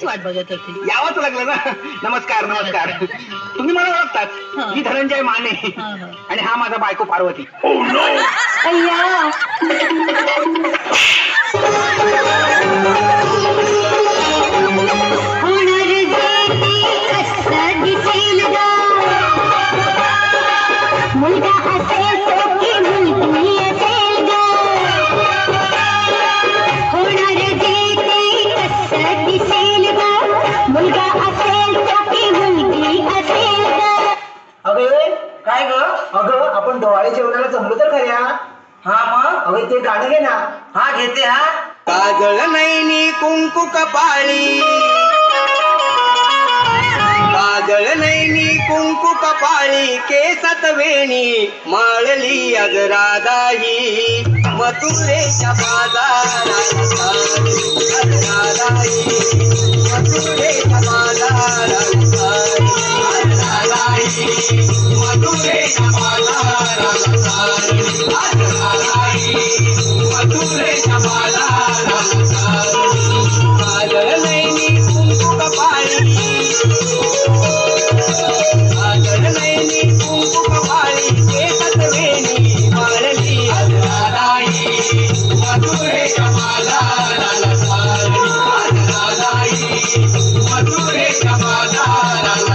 तुमचीच वाट बघत होती. यावंच लागलं ना. नमस्कार नमस्कार. तुम्ही मला ओळखतात. मी धनंजय माने आणि हा माझा बायको पार्वती. अय्या मुलगा असेल तो की मुलगी असेल ग होणार जे ते कसं दिसेल ग मुलगा असेल तो की मुलगी असेल ग. अगं काय ग? अगं आपण डोहाळे जेवणाला जमलो तर खऱ्या. हा मग अगं ते गाणं घे ना. हा घेते. हा काजळ नैनी कुंकू कपाळी काजळ नैनी कुंकू कपाळी केसात वेणी माळली आज राधाई मथुरेच्या बाजारात मथुरेच्या बाजारात मथुरेच्या बाजारात मथुरेच्या बाजारात काजळ नैनी कुंकू कपाळी काजळ नैनी कुंकू कपाळी केसात वेणी माळली आज राधाई मथुरेच्या बाजारात राधाई मथुरेच्या बाजारात